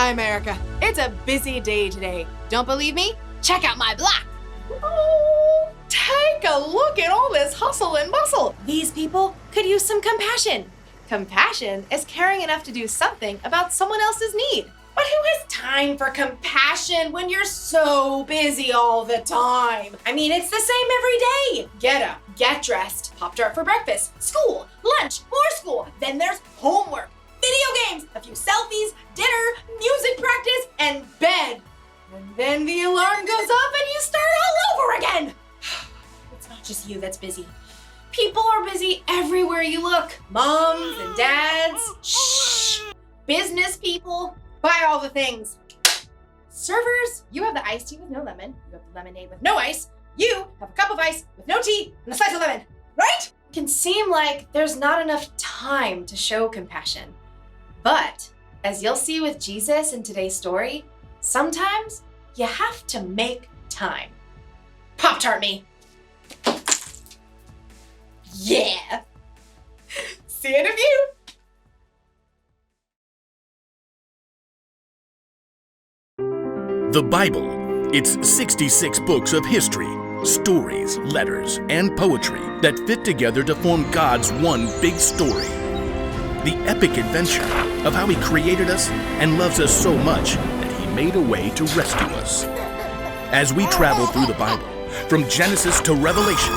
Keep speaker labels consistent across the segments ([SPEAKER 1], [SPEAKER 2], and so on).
[SPEAKER 1] Hi, America. It's a busy day today. Don't believe me? Check out my block. Oh, take a look at all this hustle and bustle. These people could use some compassion. Compassion is caring enough to do something about someone else's need. But who has time for compassion when you're so busy all the time? I mean, it's the same every day. Get up, get dressed, Pop-Tart for breakfast, school, lunch, more school, then there's homework, video games, a few selfies, dinner, music practice, and bed. And then the alarm goes off and you start all over again. It's not just you that's busy. People are busy everywhere you look. Moms and dads, business people, buy all the things. Servers, you have the iced tea with no lemon. You have the lemonade with no ice. You have a cup of ice with no tea and a slice of lemon, right? It can seem like there's not enough time to show compassion. But as you'll see with Jesus in today's story, sometimes you have to make time. Pop-Tart me. Yeah. See you in a few.
[SPEAKER 2] The Bible. It's 66 books of history, stories, letters, and poetry that fit together to form God's one big story. The epic adventure of how He created us and loves us so much that He made a way to rescue us. As we travel through the Bible, from Genesis to Revelation,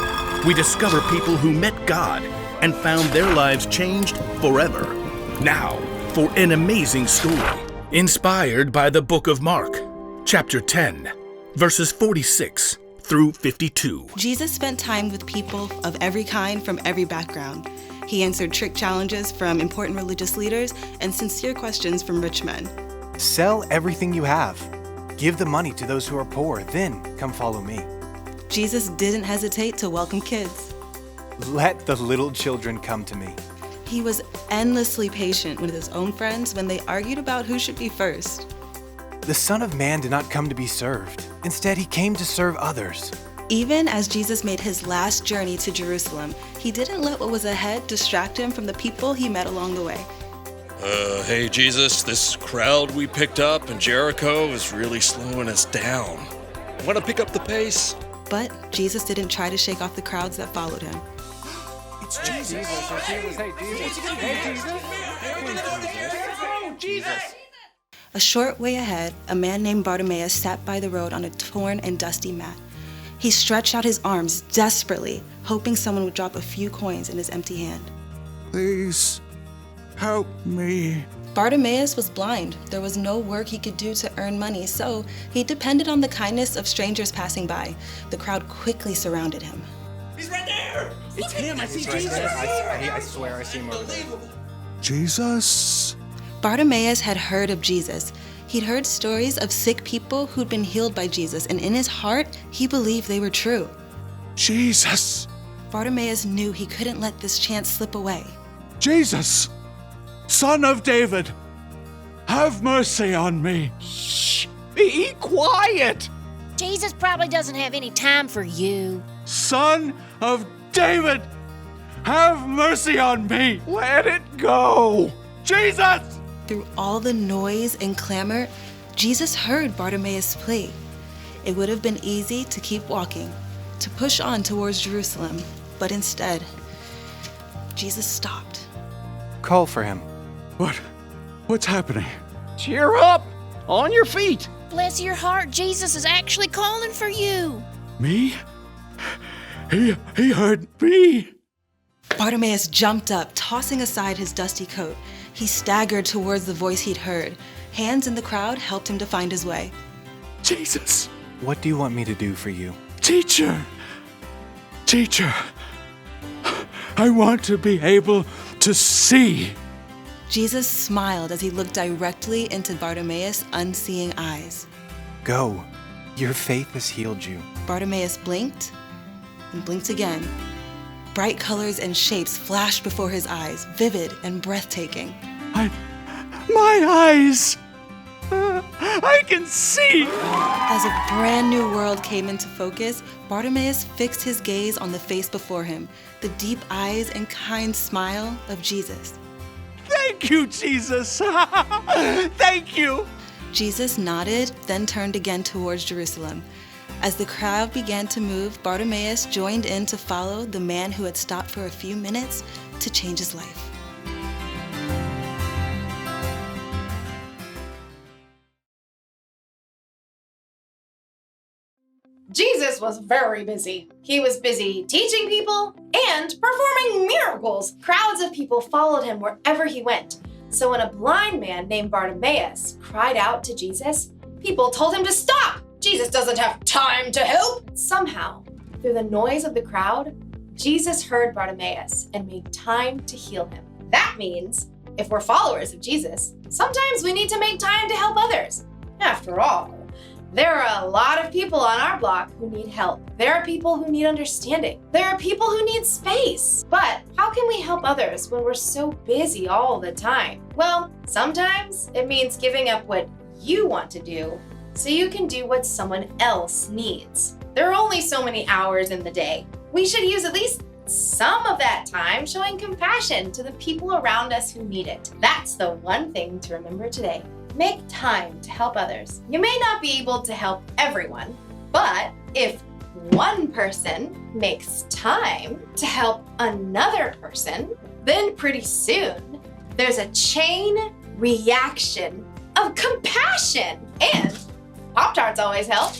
[SPEAKER 2] we discover people who met God and found their lives changed forever. Now, for an amazing story, inspired by the book of Mark, chapter 10, verses 46 through 52.
[SPEAKER 3] Jesus spent time with people of every kind from every background. He answered trick challenges from important religious leaders and sincere questions from rich men.
[SPEAKER 4] Sell everything you have. Give the money to those who are poor, then come follow me.
[SPEAKER 3] Jesus didn't hesitate to welcome kids.
[SPEAKER 4] Let the little children come to me.
[SPEAKER 3] He was endlessly patient with his own friends when they argued about who should be first.
[SPEAKER 4] The Son of Man did not come to be served. Instead, He came to serve others.
[SPEAKER 3] Even as Jesus made his last journey to Jerusalem, He didn't let what was ahead distract him from the people he met along the way.
[SPEAKER 5] Hey Jesus, this crowd we picked up in Jericho is really slowing us down. Want to pick up the pace?
[SPEAKER 3] But Jesus didn't try to shake off the crowds that followed him.
[SPEAKER 4] It's Jesus. Hey, Jesus.
[SPEAKER 3] A short way ahead, a man named Bartimaeus sat by the road on a torn and dusty mat. He stretched out his arms desperately, hoping someone would drop a few coins in his empty hand.
[SPEAKER 6] Please, help me.
[SPEAKER 3] Bartimaeus was blind. There was no work he could do to earn money, so he depended on the kindness of strangers passing by. The crowd quickly surrounded him.
[SPEAKER 7] He's right there!
[SPEAKER 4] It's him. I see Jesus. I swear I see him over there.
[SPEAKER 6] Jesus?
[SPEAKER 3] Bartimaeus had heard of Jesus. He'd heard stories of sick people who'd been healed by Jesus, and in his heart, he believed they were true.
[SPEAKER 6] Jesus!
[SPEAKER 3] Bartimaeus knew he couldn't let this chance slip away.
[SPEAKER 6] Jesus! Son of David! Have mercy on me!
[SPEAKER 7] Shh! Be quiet!
[SPEAKER 8] Jesus probably doesn't have any time for you.
[SPEAKER 6] Son of David! Have mercy on me!
[SPEAKER 7] Let it go!
[SPEAKER 6] Jesus!
[SPEAKER 3] Through all the noise and clamor, Jesus heard Bartimaeus' plea. It would have been easy to keep walking, to push on towards Jerusalem, but instead, Jesus stopped.
[SPEAKER 4] Call for him.
[SPEAKER 6] What's happening?
[SPEAKER 7] Cheer up! On your feet!
[SPEAKER 8] Bless your heart, Jesus is actually calling for you.
[SPEAKER 6] Me? He heard me.
[SPEAKER 3] Bartimaeus jumped up, tossing aside his dusty coat. He staggered towards the voice he'd heard. Hands in the crowd helped him to find his way.
[SPEAKER 6] Jesus!
[SPEAKER 4] What do you want me to do for you?
[SPEAKER 6] Teacher! I want to be able to see.
[SPEAKER 3] Jesus smiled as he looked directly into Bartimaeus' unseeing eyes.
[SPEAKER 4] Go. Your faith has healed you.
[SPEAKER 3] Bartimaeus blinked and blinked again. Bright colors and shapes flashed before his eyes, vivid and breathtaking.
[SPEAKER 6] My eyes! I can see!
[SPEAKER 3] As a brand new world came into focus, Bartimaeus fixed his gaze on the face before him, the deep eyes and kind smile of Jesus.
[SPEAKER 6] Thank you, Jesus! Thank you!
[SPEAKER 3] Jesus nodded, then turned again towards Jerusalem. As the crowd began to move, Bartimaeus joined in to follow the man who had stopped for a few minutes to change his life.
[SPEAKER 1] Jesus was very busy. He was busy teaching people and performing miracles. Crowds of people followed him wherever he went. So when a blind man named Bartimaeus cried out to Jesus, people told him to stop. Jesus doesn't have time to help. Somehow, through the noise of the crowd, Jesus heard Bartimaeus and made time to heal him. That means if we're followers of Jesus, sometimes we need to make time to help others. After all, there are a lot of people on our block who need help. There are people who need understanding. There are people who need space. But how can we help others when we're so busy all the time? Well, sometimes it means giving up what you want to do so you can do what someone else needs. There are only so many hours in the day. We should use at least some of that time showing compassion to the people around us who need it. That's the one thing to remember today. Make time to help others. You may not be able to help everyone, but if one person makes time to help another person, then pretty soon there's a chain reaction of compassion. And Pop-Tarts always help.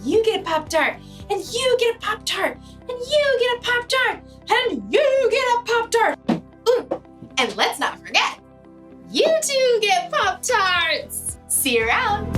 [SPEAKER 1] You get a Pop-Tart, and you get a Pop-Tart, and you get a Pop-Tart, and you get a Pop-Tart. Ooh, and let's not forget, you too get Pop-Tarts! See you around!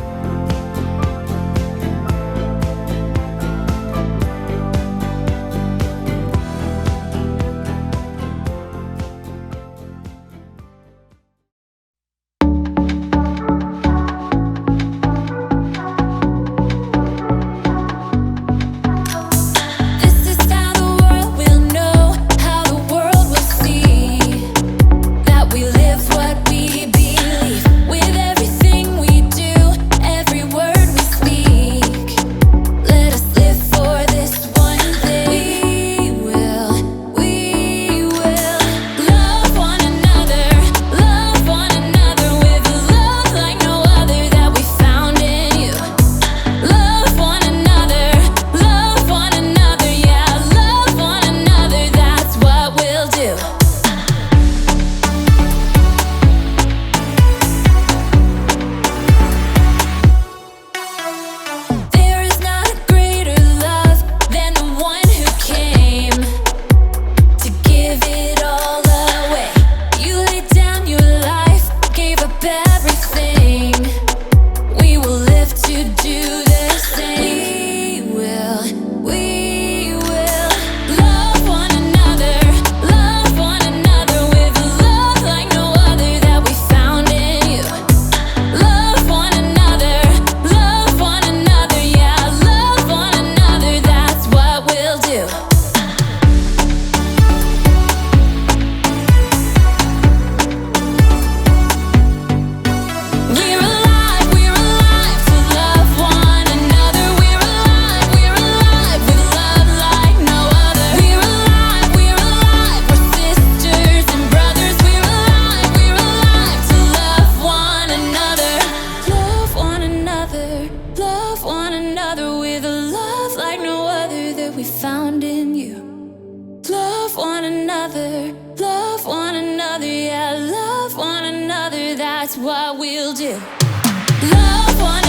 [SPEAKER 9] Love one another, yeah, love one another, that's what we'll do. Love one another.